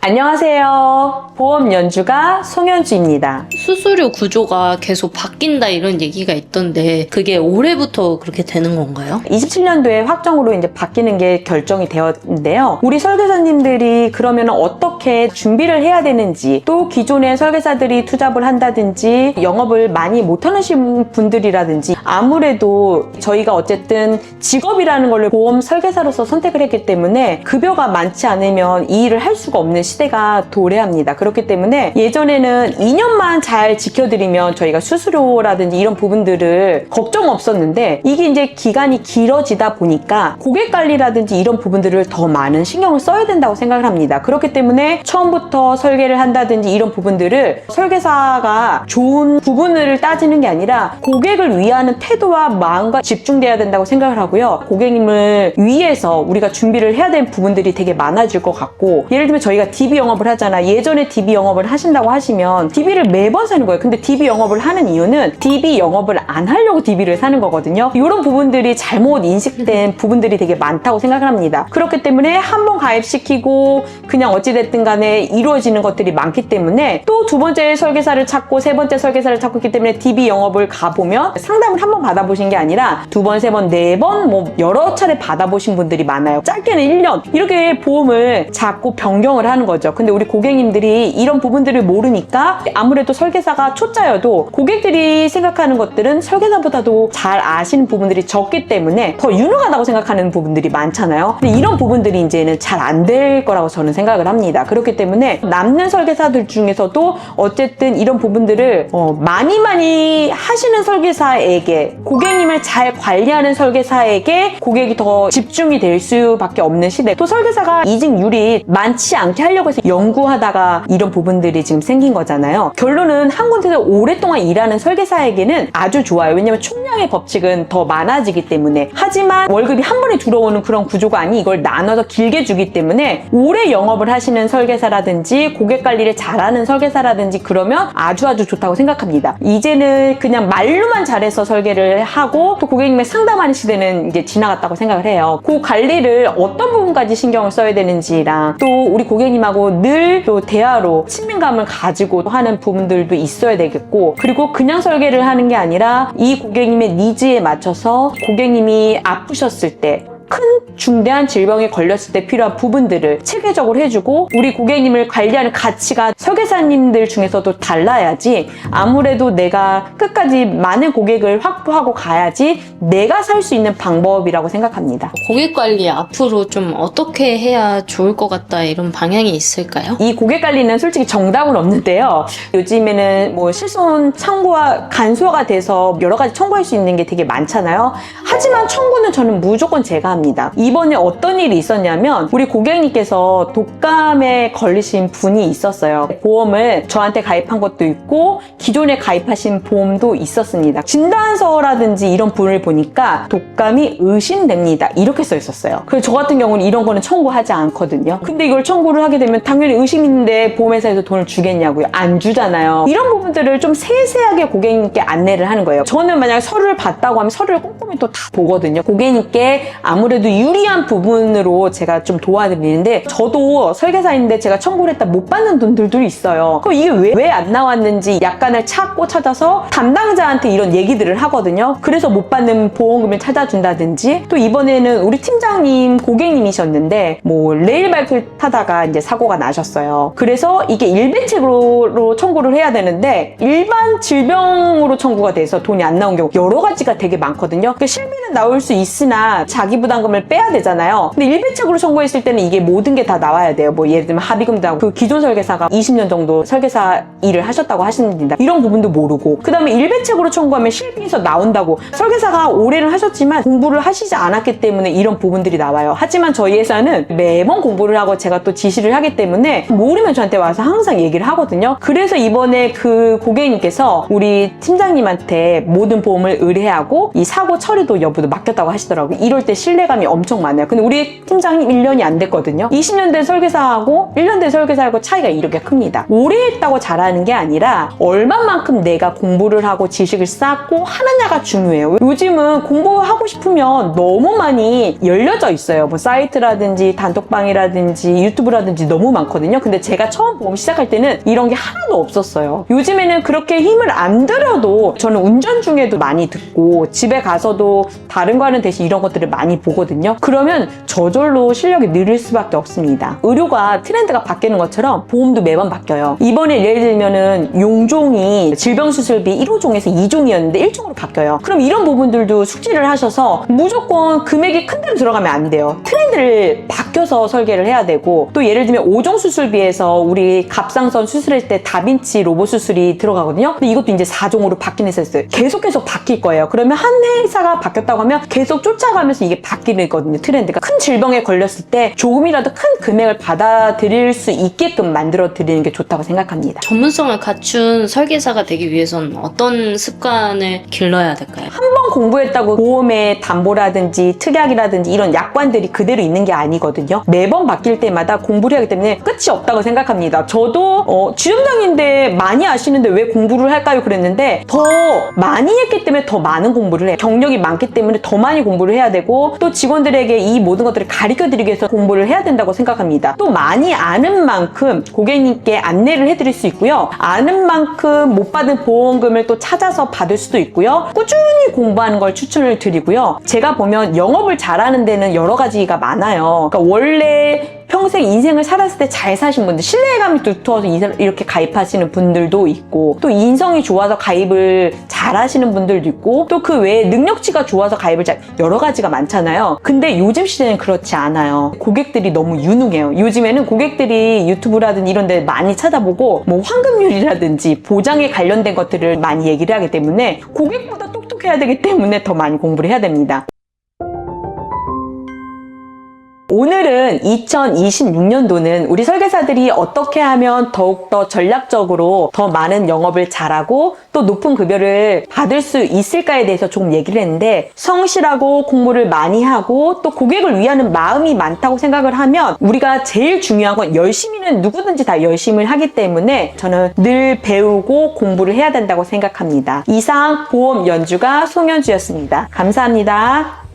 안녕하세요. 보험 연주가 송현주입니다. 수수료 구조가 계속 바뀐다 이런 얘기가 있던데 그게 올해부터 그렇게 되는 건가요? 27년도에 확정으로 이제 바뀌는 게 결정이 되었는데요. 우리 설계사님들이 그러면 어떻게 준비를 해야 되는지, 또 기존의 설계사들이 투잡을 한다든지 영업을 많이 못하는 분들이라든지, 아무래도 저희가 어쨌든 직업이라는 걸 보험 설계사로서 선택을 했기 때문에 급여가 많지 않으면 이 일을 할 수가 없는 시대가 도래합니다. 그렇기 때문에 예전에는 2년만 잘 지켜드리면 저희가 수수료라든지 이런 부분들을 걱정 없었는데, 이게 이제 기간이 길어지다 보니까 고객 관리라든지 이런 부분들을 더 많은 신경을 써야 된다고 생각을 합니다. 그렇기 때문에 처음부터 설계를 한다든지 이런 부분들을 설계사가 좋은 부분을 따지는 게 아니라 고객을 위하는 태도와 마음과 집중돼야 된다고 생각을 하고요. 고객님을 위해서 우리가 준비를 해야 되는 부분들이 되게 많아질 것 같고, 예를 들면 저희가 DB 영업을 하잖아. 예전에 DB 영업을 하신다고 하시면 DB를 매번 사는 거예요. 근데 DB 영업을 하는 이유는 DB 영업을 안 하려고 DB를 사는 거거든요. 이런 부분들이 잘못 인식된 부분들이 되게 많다고 생각을 합니다. 그렇기 때문에 한번 가입시키고 그냥 어찌됐든 간에 이루어지는 것들이 많기 때문에 또 두 번째 설계사를 찾고 세 번째 설계사를 찾고 있기 때문에 DB 영업을 가보면 상담을 한 번 받아보신 게 아니라 두 번, 세 번, 네 번 뭐 여러 차례 받아보신 분들이 많아요. 짧게는 1년 이렇게 보험을 자꾸 변경을 하는 거죠. 근데 우리 고객님들이 이런 부분들을 모르니까 아무래도 설계사가 초짜여도 고객들이 생각하는 것들은 설계사보다도 잘 아시는 부분들이 적기 때문에 더 유능하다고 생각하는 부분들이 많잖아요. 근데 이런 부분들이 이제는 잘 안 될 거라고 저는 생각을 합니다. 그렇기 때문에 남는 설계사들 중에서도 어쨌든 이런 부분들을 많이 하시는 설계사에게, 고객님을 잘 관리하는 설계사에게 고객이 더 집중이 될 수밖에 없는 시대. 또 설계사가 이직률이 많지 않게 하려고 해서 연구하다가 이런 부분들이 지금 생긴 거잖아요. 결론은 한 군데서 오랫동안 일하는 설계사에게는 아주 좋아요. 왜냐면 총량의 법칙은 더 많아지기 때문에. 하지만 월급이 한 번에 들어오는 그런 구조가 아니, 이걸 나눠서 길게 주기 때문에 오래 영업을 하시는 설계사라든지 고객 관리를 잘하는 설계사라든지 그러면 아주 좋다고 생각합니다. 이제는 그냥 말로만 잘해서 설계를 하고 또 고객님의 상담하는 시대는 이제 지나갔다고 생각을 해요. 그 관리를 어떤 부분까지 신경을 써야 되는지랑, 또 우리 고객님하고 늘 또 대화로 친밀감을 가지고 하는 부분들도 있어야 되겠고, 그리고 그냥 설계를 하는 게 아니라 이 고객님의 니즈에 맞춰서 고객님이 아프셨을 때, 큰 중대한 질병에 걸렸을 때 필요한 부분들을 체계적으로 해주고, 우리 고객님을 관리하는 가치가 설계사님들 중에서도 달라야지, 아무래도 내가 끝까지 많은 고객을 확보하고 가야지 내가 살 수 있는 방법이라고 생각합니다. 고객 관리 앞으로 좀 어떻게 해야 좋을 것 같다 이런 방향이 있을까요? 이 고객 관리는 솔직히 정답은 없는데요. 요즘에는 뭐 실손 청구와 간소화가 돼서 여러 가지 청구할 수 있는 게 되게 많잖아요. 하지만 청구는 저는 무조건 제가 합니다. 이번에 어떤 일이 있었냐면, 우리 고객님께서 독감에 걸리신 분이 있었어요. 보험을 저한테 가입한 것도 있고 기존에 가입하신 보험도 있었습니다. 진단서라든지 이런 분을 보니까 독감이 의심됩니다 이렇게 써 있었어요. 그래서 저 같은 경우는 이런 거는 청구하지 않거든요. 근데 이걸 청구를 하게 되면 당연히 의심 있는데 보험회사에서 돈을 주겠냐고요? 안 주잖아요. 이런 부분들을 좀 세세하게 고객님께 안내를 하는 거예요. 저는 만약에 서류를 봤다고 하면 서류를 꼼꼼히 또 다 보거든요. 고객님께 아무래도 유리한 부분으로 제가 좀 도와드리는데, 저도 설계사인데 제가 청구를 했다 못 받는 분들도 있어요. 그럼 이게 왜 안 나왔는지 약간을 찾아서 담당자한테 이런 얘기들을 하거든요. 그래서 못 받는 보험금을 찾아준다든지, 또 이번에는 우리 팀장님 고객님이셨는데 뭐 레일바이크를 타다가 이제 사고가 나셨어요. 그래서 이게 일배책으로 청구를 해야 되는데 일반 질병으로 청구가 돼서 돈이 안 나온 경우 여러 가지가 되게 많거든요. 그러니까 실비는 나올 수 있으나 자기 부담금을 빼야 되잖아요. 근데 일배책으로 청구했을 때는 이게 모든 게 다 나와야 돼요. 뭐 예를 들면 합의금도 하고, 그 기존 설계사가 20년 정도 설계사 일을 하셨다고 하십니다. 이런 부분도 모르고, 그 다음에 일배책으로 청구하면 실비에서 나온다고. 설계사가 오래는 하셨지만 공부를 하시지 않았기 때문에 이런 부분들이 나와요. 하지만 저희 회사는 매번 공부를 하고 제가 또 지시를 하기 때문에 모르면 저한테 와서 항상 얘기를 하거든요. 그래서 이번에 그 고객님께서 우리 팀장님한테 모든 보험을 의뢰하고 이 사고 처리도 여부도 맡겼다고 하시더라고요. 이럴 때 신뢰가 신뢰감이 엄청 많아요. 근데 우리 팀장님 1년이 안 됐거든요. 20년 된 설계사하고 1년 된 설계사하고 차이가 이렇게 큽니다. 오래 했다고 잘하는 게 아니라 얼마만큼 내가 공부를 하고 지식을 쌓고 하느냐가 중요해요. 요즘은 공부하고 싶으면 너무 많이 열려져 있어요. 뭐 사이트라든지 단톡방이라든지 유튜브라든지 너무 많거든요. 근데 제가 처음 보험 시작할 때는 이런 게 하나도 없었어요. 요즘에는 그렇게 힘을 안 들여도 저는 운전 중에도 많이 듣고 집에 가서도 다른 거 하는 대신 이런 것들을 많이 보거든요. 그러면 저절로 실력이 늘을 수밖에 없습니다. 의료가 트렌드가 바뀌는 것처럼 보험도 매번 바뀌어요. 이번에 예를 들면은 용종이 질병수술비 1호종에서 2종이었는데 1종으로 바뀌어요. 그럼 이런 부분들도 숙지를 하셔서 무조건 금액이 큰 데로 들어가면 안 돼요. 트렌드를 바뀌어서 설계를 해야 되고, 또 예를 들면 5종 수술비에서 우리 갑상선 수술할 때 다빈치 로봇 수술이 들어가거든요. 근데 이것도 이제 4종으로 바뀌는 했어요. 계속 바뀔 거예요. 그러면 한 회사가 바뀌었다고 하면 계속 쫓아가면서 이게 바뀌거든요. 트렌드가. 큰 질병에 걸렸을 때 조금이라도 큰 금액을 받아들일 수 있게끔 만들어 드리는 게 좋다고 생각합니다. 전문성을 갖춘 설계사가 되기 위해서는 어떤 습관을 길러야 될까요? 한 번 공부했다고 보험의 담보라든지 특약이라든지 이런 약관들이 그대로 있는 게 아니거든요. 매번 바뀔 때마다 공부를 하기 때문에 끝이 없다고 생각합니다. 저도 지점장인데 많이 아시는데 왜 공부를 할까요? 그랬는데 더 많이 했기 때문에 더 많은 공부를 해요. 경력이 많기 때문에 더 많이 공부를 해야 되고, 또 직원들에게 이 모든 것들을 가르쳐드리기 위해서 공부를 해야 된다고 생각합니다. 또 많이 아는 만큼 고객님께 안내를 해드릴 수 있고요. 아는 만큼 못 받은 보험금을 또 찾아서 받을 수도 있고요. 꾸준히 공부하는 걸 추천을 드리고요. 제가 보면 영업을 잘하는 데는 여러 가지가 많아요. 그러니까 원래 평생 인생을 살았을 때 잘 사신 분들, 신뢰감이 두터워서 이렇게 가입하시는 분들도 있고, 또 인성이 좋아서 가입을 잘 하시는 분들도 있고, 또 그 외에 능력치가 좋아서 가입을 여러 가지가 많잖아요. 근데 요즘 시대는 그렇지 않아요. 고객들이 너무 유능해요. 요즘에는 고객들이 유튜브라든지 이런 데 많이 찾아보고 뭐 환급률이라든지 보장에 관련된 것들을 많이 얘기를 하기 때문에 고객보다 똑똑해야 되기 때문에 더 많이 공부를 해야 됩니다. 오늘은 2026년도는 우리 설계사들이 어떻게 하면 더욱더 전략적으로 더 많은 영업을 잘하고 또 높은 급여를 받을 수 있을까에 대해서 조금 얘기를 했는데, 성실하고 공부를 많이 하고 또 고객을 위하는 마음이 많다고 생각을 하면 우리가 제일 중요한 건 열심히는 누구든지 다 열심히 하기 때문에 저는 늘 배우고 공부를 해야 된다고 생각합니다. 이상 보험 연주가 송현주였습니다. 감사합니다.